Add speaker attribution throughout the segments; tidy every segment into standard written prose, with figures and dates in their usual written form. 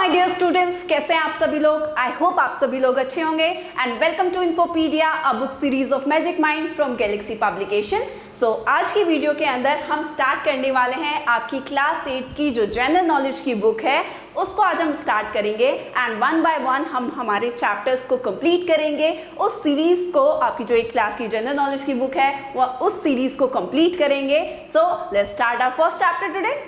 Speaker 1: My dear students, कैसे हैं आप सभी लोग। आई होप आप सभी लोग अच्छे होंगे and welcome to Infopedia, a book series of Magic Mind from Galaxy Publication. So आज की वीडियो के अंदर हम स्टार्ट करने वाले हैं आपकी क्लास 8 की जो जनरल नॉलेज की बुक है उसको आज हम स्टार्ट करेंगे एंड वन बाय वन हम हमारे चैप्टर्स को कंप्लीट करेंगे। उस सीरीज को, आपकी जो एक क्लास की जनरल नॉलेज की बुक है वह उस सीरीज को कंप्लीट करेंगे। So let's start our first chapter today.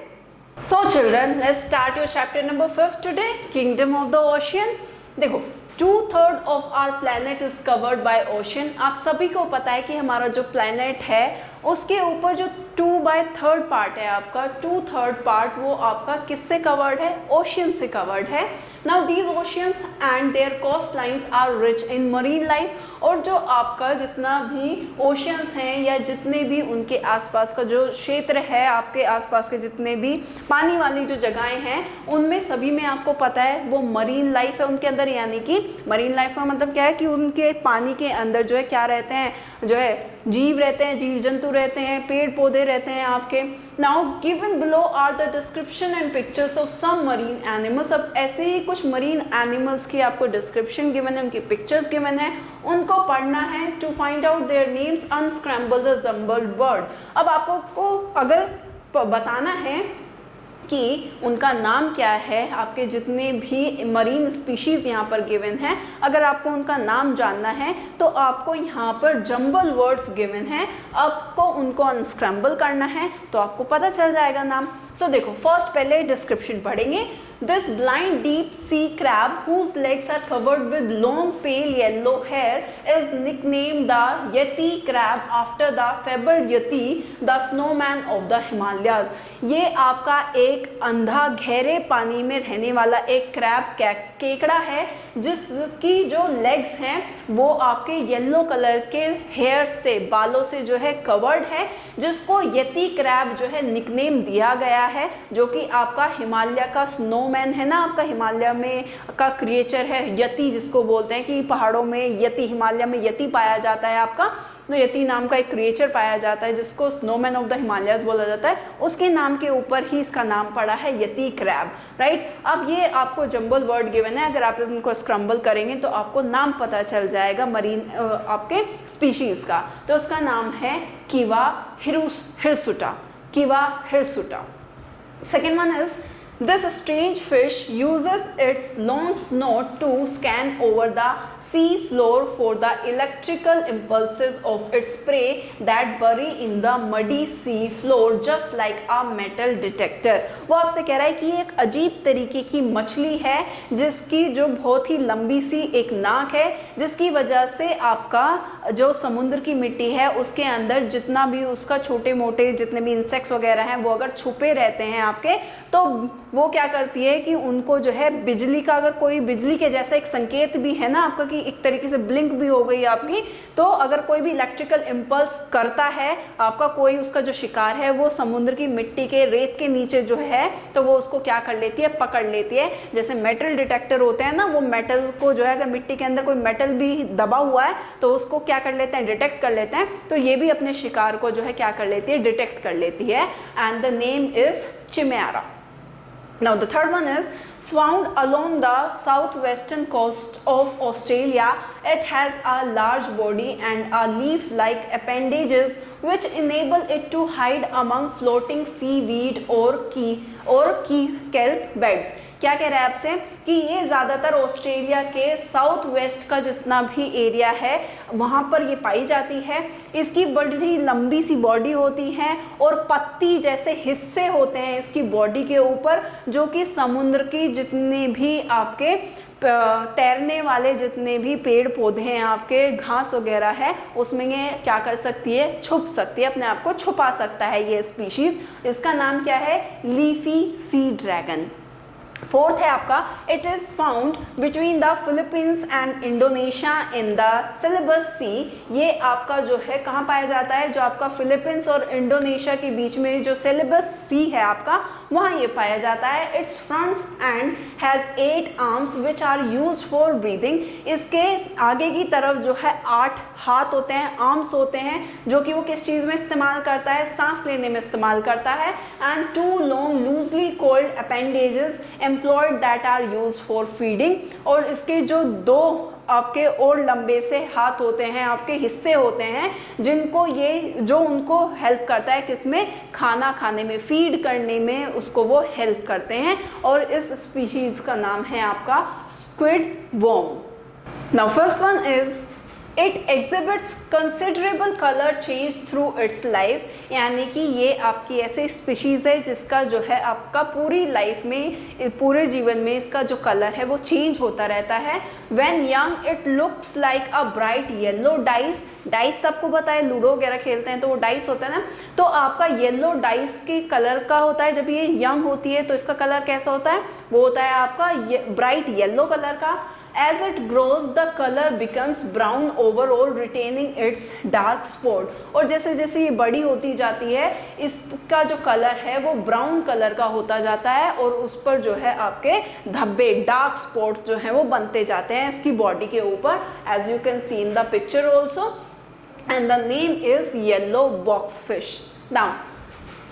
Speaker 1: So children, let's start your chapter number 5 today, Kingdom of the Ocean. देखो, 2/3 of our planet is covered by ocean. आप सभी को पता है कि हमारा जो planet है उसके ऊपर जो 2/3 पार्ट है आपका, 2/3 पार्ट वो आपका किससे कवर्ड है? ओशियन से कवर्ड है। Now these oceans and their coast lines are rich in marine life. और जो आपका जितना भी ओशियंस हैं या जितने भी उनके आसपास का जो क्षेत्र है, आपके आसपास के जितने भी पानी वाली जो जगहें हैं उनमें सभी में आपको पता है वो मरीन लाइफ है उनके अंदर। यानी कि मरीन लाइफ का मतलब क्या है कि उनके पानी के अंदर जो है क्या रहते हैं, जो है जीव रहते हैं, जीव जंतु रहते हैं, पेड़ पौधे रहते हैं आपके। Now given below are the description and pictures of some marine animals. अब ऐसे ही कुछ मरीन एनिमल्स की आपको डिस्क्रिप्शन गिवन है, उनकी पिक्चर्स गिवन है, उनको पढ़ना है to find out their names, unscramble the jumbled word. अब आपको अगर बताना है कि उनका नाम क्या है, आपके जितने भी मरीन स्पीशीज यहाँ पर गिवन है, अगर आपको उनका नाम जानना है तो आपको यहाँ पर जंबल वर्ड्स गिवन है, आपको उनको अनस्क्रैम्बल करना है तो आपको पता चल जाएगा नाम। सो देखो, फर्स्ट पहले डिस्क्रिप्शन पढ़ेंगे। This blind deep sea crab whose legs are covered with long pale yellow hair is nicknamed the Yeti crab after the fabled Yeti, the snowman of the Himalayas। ये आपका एक अंधा गहरे पानी में रहने वाला एक क्रैब केकड़ा है जिसकी जो लेग्स हैं वो आपके येलो कलर के हेयर से, बालों से जो है कवर्ड है, जिसको यति क्रैब जो है निकनेम दिया गया है, जो कि आपका हिमालय का स्नोमैन है ना, आपका हिमालय में का क्रिएचर है यति, जिसको बोलते हैं कि पहाड़ों में यति, हिमालय में यति पाया जाता है आपका, तो यति नाम का एक क्रिएचर पाया जाता है जिसको स्नोमैन ऑफ द हिमालयस बोला जाता है। उसके नाम के ऊपर ही इसका नाम पड़ा है यति क्रैब, राइट। अब ये आपको जंबल वर्ड गिवन है, अगर आप इनको स्क्रम्बल करेंगे तो आपको नाम पता चल जाएगा मरीन आपके स्पीशीज का। तो उसका नाम है Kiwa hirsuta, Kiwa hirsuta. Second one is this strange fish uses its long snout to scan over the sea floor for the electrical impulses of its prey that bury in the muddy sea floor just like a metal detector। वो आपसे कह रहा है कि एक अजीब तरीके की मछली है जिसकी जो बहुत ही लंबी सी एक नाक है, जिसकी वजह से आपका जो समुद्र की मिट्टी है उसके अंदर जितना भी उसका छोटे मोटे जितने भी इंसेक्ट्स वगैरह हैं वो अगर छुपे रहते हैं आपके, तो वो क्या करती है कि उनको जो है बिजली का, अगर कोई बिजली के जैसा एक संकेत भी है ना आपका कि एक तरीके से ब्लिंक भी हो गई आपकी, तो अगर कोई भी इलेक्ट्रिकल इम्पल्स करता है आपका कोई उसका जो शिकार है वो समुद्र की मिट्टी के रेत के नीचे जो है तो वो उसको क्या कर लेती है, पकड़ लेती है। जैसे मेटल डिटेक्टर होते हैं ना, वो मेटल को जो है अगर मिट्टी के अंदर कोई मेटल भी दबा हुआ है तो उसको क्या कर लेते हैं, डिटेक्ट कर लेते हैं। तो ये भी अपने शिकार को जो है क्या कर लेती है, डिटेक्ट कर लेती है। And the name is chimaera. Now the third one is found along the southwestern coast of Australia. It has a large body and a leaf-like appendages which enable it to hide among floating seaweed or kelp beds। क्या कह रहा है आपसे कि ये ज़्यादातर Australia के south west का जितना भी एरिया है वहाँ पर ये पाई जाती है। इसकी बड़ी लंबी सी बॉडी होती है और पत्ती जैसे हिस्से होते हैं इसकी बॉडी के ऊपर, जो कि समुद्र की जितने भी आपके तैरने वाले जितने भी पेड़ पौधे हैं आपके, घास वगैरह है, उसमें ये क्या कर सकती है, छुप सकती है, अपने आप को छुपा सकता है ये स्पीशीज। इसका नाम क्या है, लीफी सी ड्रैगन। फोर्थ है आपका, it is found between the Philippines and Indonesia in the Celebes sea. ये आपका जो है कहाँ पाया जाता है, जो आपका फिलीपींस और इंडोनेशिया के बीच में जो सेलेबस सी है आपका, वहाँ ये पाया जाता है। Its fronts and has 8 arms which are used for breathing. इसके आगे की तरफ जो है 8 हाथ होते हैं, आर्म्स होते हैं, जो कि वो किस चीज़ में इस्तेमाल करता है, सांस लेने में इस्तेमाल करता है। And 2 long loosely coiled appendages employed that are use for feeding, और इसके जो दो आपके और लंबे से हाथ होते हैं, आपके हिस्से होते हैं, जिनको ये जो उनको हेल्प करता है किसमें, खाना खाने में, फीड करने में उसको वो हेल्प करते हैं, और इस स्पीशीज का नाम है आपका squid worm. Now fifth one is it exhibits considerable colour change through it's life, यानी कि ये आपकी ऐसे स्पीशीज़ है जिसका जो है आपका पूरी लाइफ में, पूरे जीवन में इसका जो कलर है वो चेंज होता रहता है। When young it looks like a bright yellow dice, dice सबको पता है, लूडो वगैरह खेलते हैं तो वो डाइस होता है ना, तो आपका येलो डाइस के कलर का होता है। जब ये यंग होती है तो इसका कलर कैसा होता है, वो होता है आपका ब्राइट येलो कलर का। As it grows, the color becomes brown overall, retaining its dark spot. और जैसे जैसे ये बड़ी होती जाती है, इसका जो कलर है वो ब्राउन कलर का होता जाता है, और उस पर जो है आपके धब्बे, डार्क स्पॉट्स जो हैं वो बनते जाते हैं इसकी बॉडी के ऊपर, as you can see in the picture also. And the name is yellow boxfish. Now,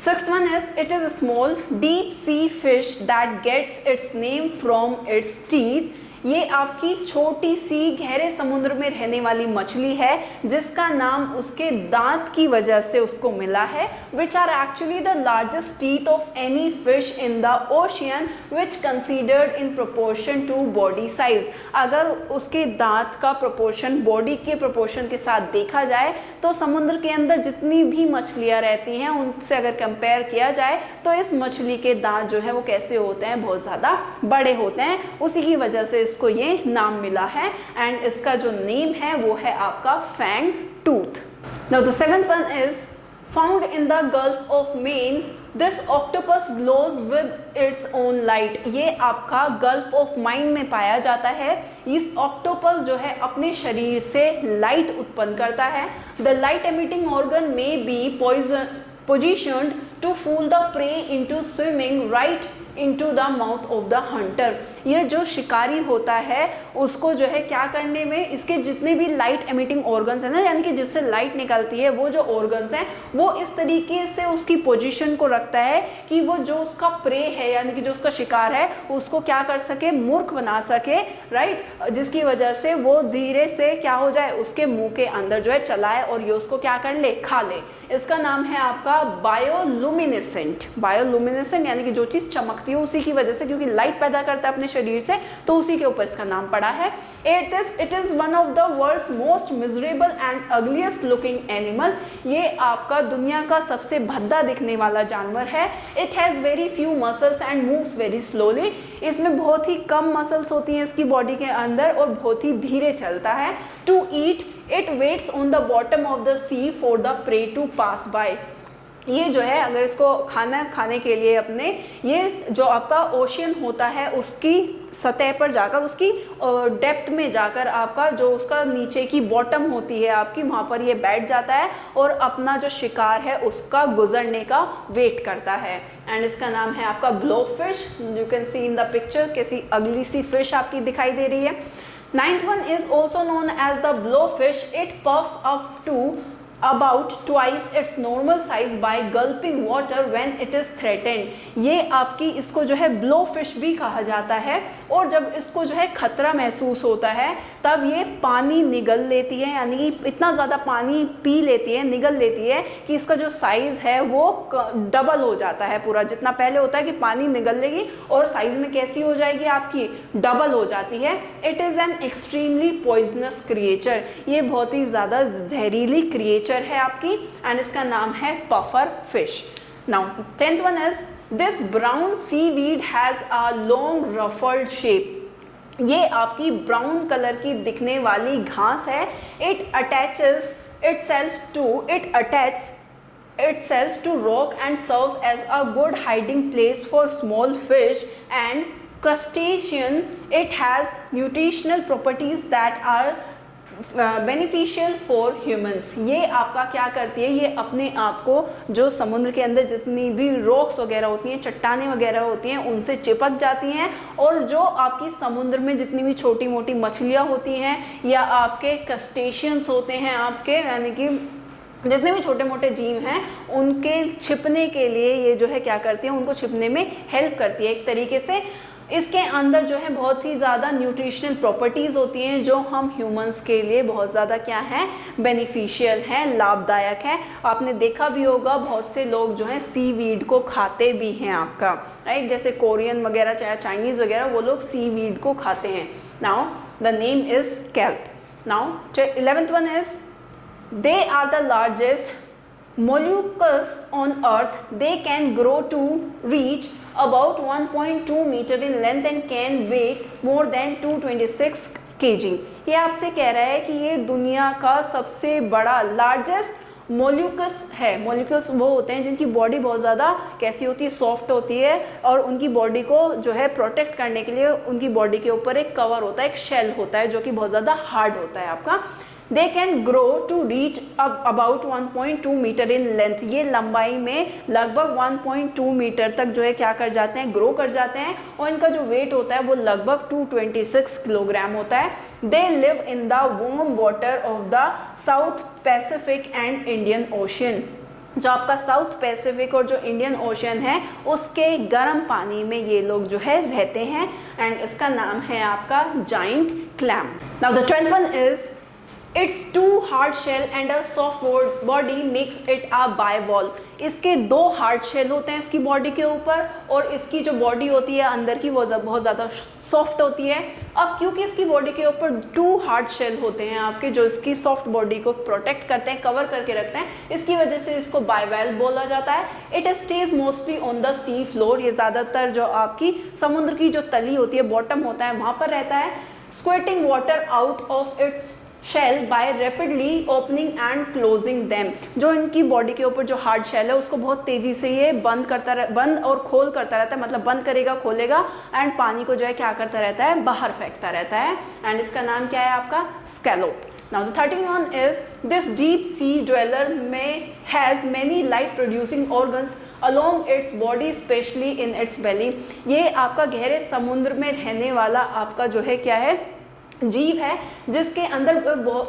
Speaker 1: sixth one is it is a small deep sea fish that gets its name from its teeth. ये आपकी छोटी सी गहरे समुद्र में रहने वाली मछली है जिसका नाम उसके दांत की वजह से उसको मिला है, which are actually the largest teeth of any fish in the ocean which considered in proportion to body size. अगर उसके दांत का प्रोपोर्शन बॉडी के प्रोपोर्शन के साथ देखा जाए तो समुद्र के अंदर जितनी भी मछलियाँ रहती हैं उनसे अगर कंपेयर किया जाए तो इस मछली के दांत जो है वो कैसे होते हैं, बहुत ज़्यादा बड़े होते हैं, उसी की वजह से इसको ये नाम मिला है। एंड इसका जो नेम है वो है आपका fang tooth. Now the seventh one is found in the gulf of Maine, this octopus glows with its own light. ये आपका गल्फ ऑफ माइन में पाया जाता है। इस ऑक्टोपस जो है अपने शरीर से लाइट उत्पन्न करता है। द लाइट एमिटिंग ऑर्गन में B positioned to fool the prey into swimming right into the mouth of the hunter। ये जो शिकारी होता है उसको जो है क्या करने में, इसके जितने भी लाइट एमिटिंग ऑर्गन्स हैं ना, यानी कि जिससे लाइट निकलती है, वो जो ऑर्गन्स हैं वो इस तरीके से उसकी पोजीशन को रखता है कि वो जो उसका प्रे है यानी कि जो उसका शिकार है उसको क्या कर सके, मूर्ख बना सके, राइट, जिसकी वजह से वो धीरे से क्या हो जाए, उसके मुंह के अंदर जो है चलाए और ये उसको क्या कर ले, खा ले। इसका नाम है आपका बायोलुमिनेसेंट। बायोलुमिनेसेंट यानी कि जो चीज़ चमकती है उसी की वजह से, क्योंकि लाइट पैदा करता है अपने शरीर से, तो उसी के ऊपर इसका नाम पड़ा है। It is one of the world's most miserable and ugliest looking animal. ये आपका दुनिया का सबसे भद्दा दिखने वाला जानवर है। It has very few muscles and moves very slowly. इसमें बहुत ही कम मसल्स होती हैं इसकी बॉडी के अंदर और बहुत ही धीरे चलता है। To eat it waits on the bottom of the sea for the prey to pass by. ये जो है अगर इसको खाना खाने के लिए अपने, ये जो आपका ओशियन होता है उसकी सतह पर जाकर, उसकी डेप्थ में जाकर आपका जो उसका नीचे की बॉटम होती है आपकी, वहाँ पर ये बैठ जाता है और अपना जो शिकार है उसका गुजरने का वेट करता है। एंड इसका नाम है आपका blowfish. You can see in the picture कैसी अगली सी फिश आपकी दिखाई दे रही है। Ninth one is also known as the blowfish. It puffs up to about twice its normal size by gulping water when it is threatened। ये आपकी इसको जो है ब्लोफिश भी कहा जाता है, और जब इसको जो है खतरा महसूस होता है तब ये पानी निगल लेती है, यानी कि इतना ज़्यादा पानी पी लेती है, निगल लेती है कि इसका जो साइज़ है वो डबल हो जाता है पूरा। जितना पहले होता है कि पानी निगल लेगी और साइज़ में कैसी हो जाएगी आपकी, डबल हो जाती है। It is an extremely poisonous creature. ये बहुत ही ज़्यादा जहरीली क्रिएचर है आपकी, एंड इसका नाम है puffer fish. Now 10th one is this brown seaweed has a long ruffled shape. ये आपकी ब्राउन कलर की दिखने वाली घास है। It attaches itself to rock and serves as a good hiding place for small fish and crustacean. It has nutritional properties that are beneficial for humans. ये आपका क्या करती है, ये अपने आप को जो समुद्र के अंदर जितनी भी रॉक्स वगैरह होती हैं, चट्टानें वगैरह होती हैं, उनसे चिपक जाती हैं, और जो आपकी समुद्र में जितनी भी छोटी मोटी मछलियाँ होती हैं या आपके क्रस्टेशियंस होते हैं आपके, यानी कि जितने भी छोटे मोटे जीव हैं, उनके छिपने के लिए ये जो है क्या करती है, उनको छिपने में हेल्प करती है एक तरीके से। इसके अंदर जो है बहुत ही ज़्यादा न्यूट्रिशनल प्रॉपर्टीज़ होती हैं जो हम ह्यूमंस के लिए बहुत ज़्यादा क्या है, बेनिफिशियल हैं, लाभदायक हैं। आपने देखा भी होगा बहुत से लोग जो है सीवीड को खाते भी हैं आपका, राइट, जैसे कोरियन वगैरह चाहे चाइनीज़ वगैरह वो लोग सीवीड को खाते हैं। Now the name is kelp. Now 11th one is they are the largest molluscs on earth. They can grow to reach about 1.2 meter in length and can weigh more than 226 kg. ये आपसे कह रहा है कि ये दुनिया का सबसे बड़ा लार्जेस्ट मोल्यूकस है। मोल्यूकस वो होते हैं जिनकी बॉडी बहुत ज़्यादा कैसी होती है, सॉफ्ट होती है, और उनकी बॉडी को जो है प्रोटेक्ट करने के लिए उनकी बॉडी के ऊपर एक कवर होता है, एक शेल होता है जो कि बहुत ज़्यादा हार्ड होता है आपका। They can grow to reach about 1.2 metre in length. ये लंबाई में लगभग 1.2 मीटर तक जो है क्या कर जाते हैं, ग्रो कर जाते हैं, और इनका जो वेट होता है वो लगभग 226 किलोग्राम होता है। They live in the warm water of the south Pacific and Indian ocean. जो आपका साउथ पैसिफिक और जो इंडियन ओशियन है उसके गर्म पानी में ये लोग जो है रहते हैं, एंड इसका नाम है आपका giant clam. Now the 12th one is Its two hard shell and a soft body makes it a bivalve. इसके दो हार्ड शेल होते हैं इसकी बॉडी के ऊपर, और इसकी जो बॉडी होती है अंदर की वो बहुत ज़्यादा सॉफ्ट होती है। अब क्योंकि इसकी बॉडी के ऊपर 2 हार्ड शेल होते हैं आपके जो इसकी सॉफ्ट बॉडी को प्रोटेक्ट करते हैं, कवर करके रखते हैं, इसकी वजह से इसको बाइवैल्व बोला जाता है। It stage mostly on the sea floor. ये ज़्यादातर जो आपकी समुद्र की जो तली होती है, बॉटम होता है, वहाँ पर रहता है। Squirting water out of its shell by rapidly opening and closing them. जो इनकी बॉडी के ऊपर जो हार्ड शेल है उसको बहुत तेजी से ये बंद और खोल करता रहता है, मतलब बंद करेगा खोलेगा एंड पानी को जो है क्या करता रहता है, बाहर फेंकता रहता है, एंड इसका नाम क्या है आपका, स्कैलोप। Now the 13th one is this deep sea dweller has many light producing organs along its body, especially in its belly. ये आपका गहरे समुद्र में रहने वाला आपका जो है क्या है, जीव है, जिसके अंदर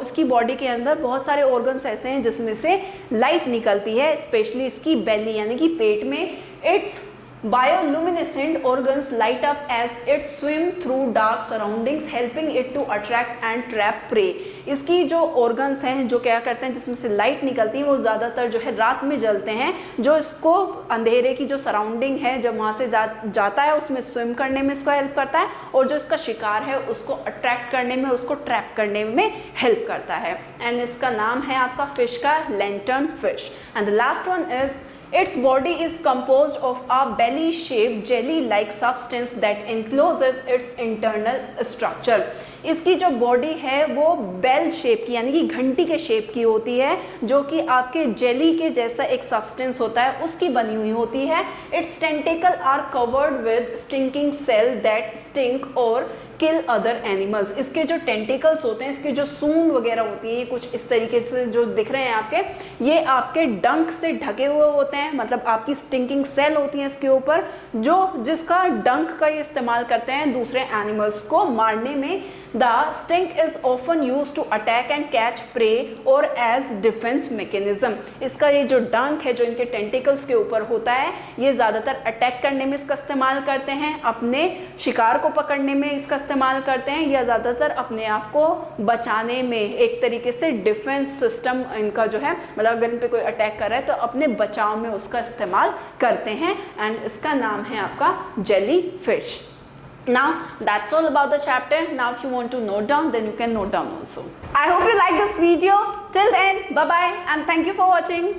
Speaker 1: इसकी बॉडी के अंदर बहुत सारे ऑर्गन्स ऐसे हैं जिसमें से लाइट निकलती है, स्पेशली इसकी बेली यानी कि पेट में। It's bioluminescent organs light up as it swim through dark surroundings, helping it to attract and trap prey. इसकी जो organs हैं जो क्या करते हैं, जिसमें से लाइट निकलती है, वो ज़्यादातर जो है रात में जलते हैं, जो इसको अंधेरे की जो सराउंडिंग है जब वहाँ से जाता है उसमें स्विम करने में इसको हेल्प करता है, और जो इसका शिकार है उसको अट्रैक्ट करने में, उसको ट्रैप करने में हेल्प करता है, एंड इसका नाम है आपका फिश का lantern fish. And the last one is its body is composed of a belly-shaped jelly-like substance that encloses its internal structure. इसकी जो बॉडी है वो बेल शेप की यानी कि घंटी के शेप की होती है, जो कि आपके जेली के जैसा एक सब्सटेंस होता है उसकी बनी हुई होती है। Its tentacle are covered with stinking cell that stink और किल अदर एनिमल्स। इसके जो टेंटिकल्स होते हैं, इसके जो सूंड वगैरह होती है, कुछ इस तरीके से जो दिख रहे हैं आपके, ये आपके डंक से ढके हुए होते हैं, मतलब आपकी स्टिंकिंग सेल होती है इसके ऊपर, जिसका डंक का ये इस्तेमाल करते हैं दूसरे एनिमल्स को मारने में। The stink is often use to attack and catch prey और एज डिफेंस मैकेनिज्म। इसका ये जो डंक है जो इनके टेंटिकल्स के ऊपर होता है, ये ज़्यादातर अटैक करने में इसका इस्तेमाल करते हैं, अपने शिकार को पकड़ने में इसका इस्तेमाल करते हैं, या ज़्यादातर अपने आप को बचाने में, एक तरीके से डिफेंस सिस्टम इनका जो है, मतलब अगर इन पे कोई अटैक कर रहा है तो अपने बचाव में उसका इस्तेमाल करते हैं, एंड इसका नाम है आपका jelly fish. Now that's all about the chapter. Now if you want to note down, then you can note down also. I hope you like this video. Till then, bye bye and thank you for watching.